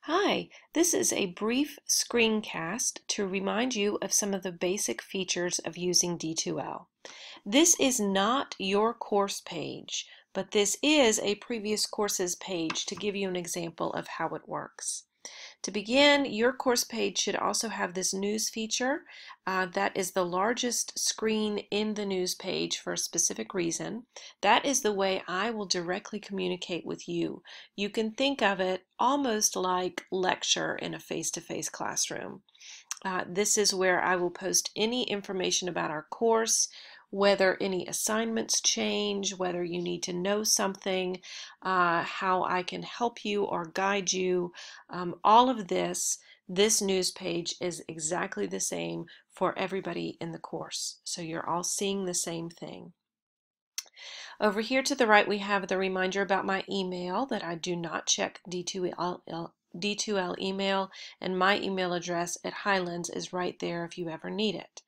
Hi, this is a brief screencast to remind you of some of the basic features of using D2L. This is not your course page, but this is a previous courses page to give you an example of how it works. To begin, your course page should also have this news feature. That is the largest screen in the news page for a specific reason. That is the way I will directly communicate with you. You can think of it almost like lecture in a face-to-face classroom. This is where I will post any information about our course, whether any assignments change, whether you need to know something, how I can help you or guide you. All of this news page is exactly the same for everybody in the course. So you're all seeing the same thing. Over here to the right, we have the reminder about my email that I do not check D2L email, and my email address at Highlands is right there if you ever need it.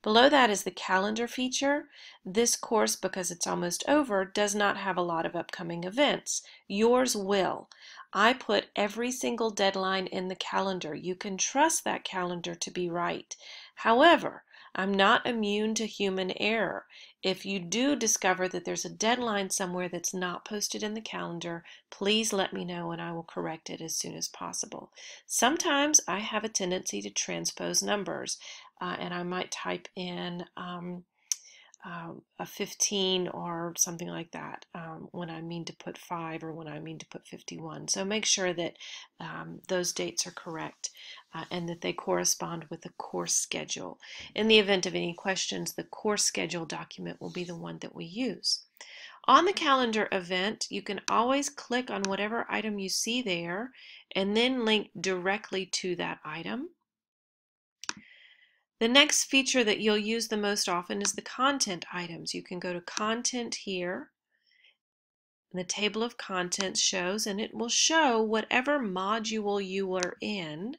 Below that is the calendar feature. This course, because it's almost over, does not have a lot of upcoming events. Yours will. I put every single deadline in the calendar. You can trust that calendar to be right. However, I'm not immune to human error. If you do discover that there's a deadline somewhere that's not posted in the calendar, please let me know and I will correct it as soon as possible. Sometimes I have a tendency to transpose numbers. And I might type in a 15 or something like that when I mean to put 5 or when I mean to put 51. So make sure that those dates are correct and that they correspond with the course schedule. In the event of any questions, the course schedule document will be the one that we use. On the calendar event, you can always click on whatever item you see there and then link directly to that item. The next feature that you'll use the most often is the content items. You can go to content here. And the table of contents shows, and it will show whatever module you are in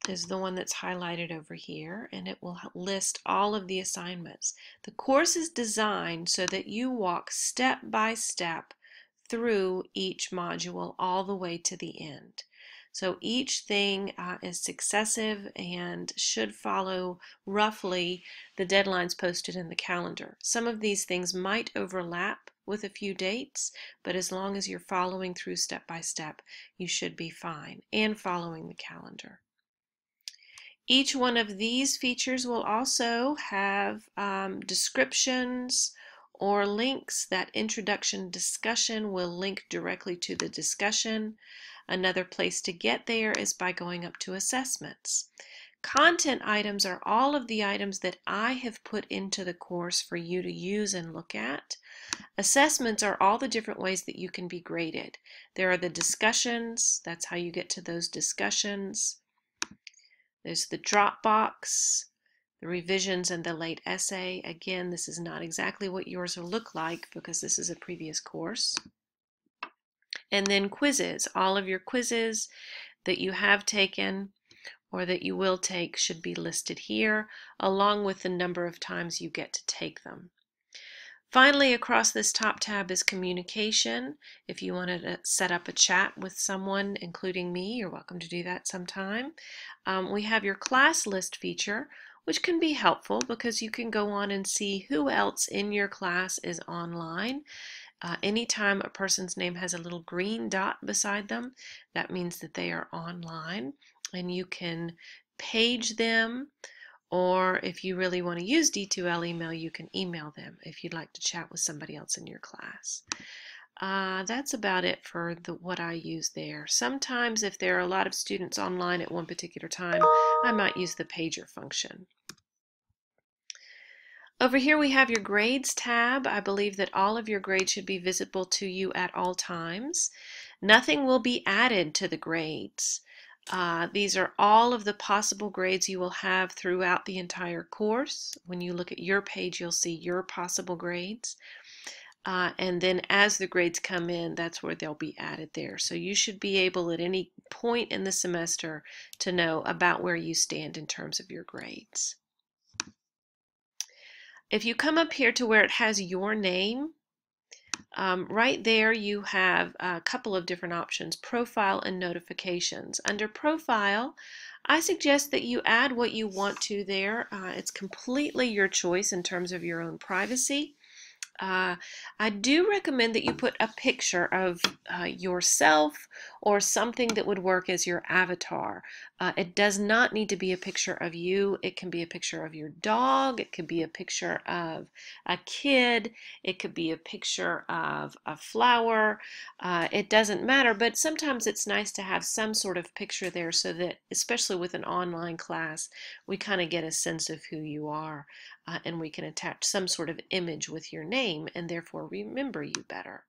is the one that's highlighted over here, and it will list all of the assignments. The course is designed so that you walk step by step through each module all the way to the end. So each thing is successive and should follow roughly the deadlines posted in the calendar. Some of these things might overlap with a few dates, but as long as you're following through step by step, you should be fine and following the calendar. Each one of these features will also have descriptions or links. That introduction discussion will link directly to the discussion. Another place to get there is by going up to assessments. Content items are all of the items that I have put into the course for you to use and look at. Assessments are all the different ways that you can be graded. There are the discussions, that's how you get to those discussions. There's the Dropbox, the revisions, and the late essay. Again, this is not exactly what yours will look like because this is a previous course. And then quizzes. All of your quizzes that you have taken or that you will take should be listed here, along with the number of times you get to take them. Finally, across this top tab is communication. If you wanted to set up a chat with someone, including me, you're welcome to do that sometime. We have your class list feature, which can be helpful because you can go on and see who else in your class is online. Anytime a person's name has a little green dot beside them, that means that they are online, and you can page them. Or if you really want to use D2L email, you can email them if you'd like to chat with somebody else in your class. That's about it for what I use there. Sometimes if there are a lot of students online at one particular time, I might use the pager function. Over here we have your grades tab. I believe that all of your grades should be visible to you at all times. Nothing will be added to the grades. These are all of the possible grades you will have throughout the entire course. When you look at your page, you'll see your possible grades. And then as the grades come in, that's where they'll be added there. So you should be able at any point in the semester to know about where you stand in terms of your grades. If you come up here to where it has your name, Right there you have a couple of different options, profile and notifications. Under profile, I suggest that you add what you want to there. It's completely your choice in terms of your own privacy. Uh, I do recommend that you put a picture of yourself or something that would work as your avatar. It does not need to be a picture of you. It can be a picture of your dog. It could be a picture of a kid. It could be a picture of a flower. It doesn't matter, but sometimes it's nice to have some sort of picture there so that, especially with an online class, we kind of get a sense of who you are. And we can attach some sort of image with your name and therefore remember you better.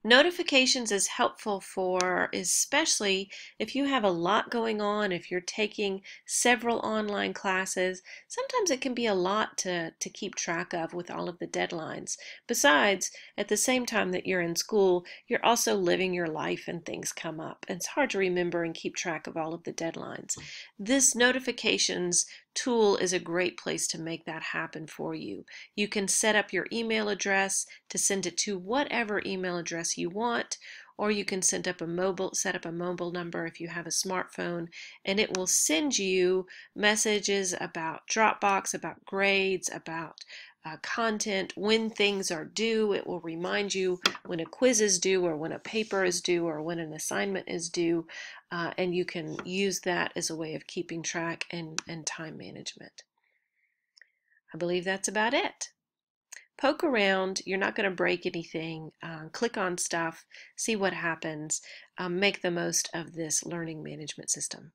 Notifications is helpful for especially if you have a lot going on, if you're taking several online classes. Sometimes it can be a lot to keep track of with all of the deadlines. Besides, at the same time that you're in school, you're also living your life and things come up. And it's hard to remember and keep track of all of the deadlines. This notifications tool is a great place to make that happen for you. You can set up your email address to send it to whatever email address you want, or you can set up a mobile number if you have a smartphone, and it will send you messages about Dropbox, about grades, about content, when things are due. It will remind you when a quiz is due or when a paper is due or when an assignment is due, and you can use that as a way of keeping track and time management. I believe that's about it. Poke around. You're not going to break anything. Click on stuff, see what happens. Make the most of this learning management system.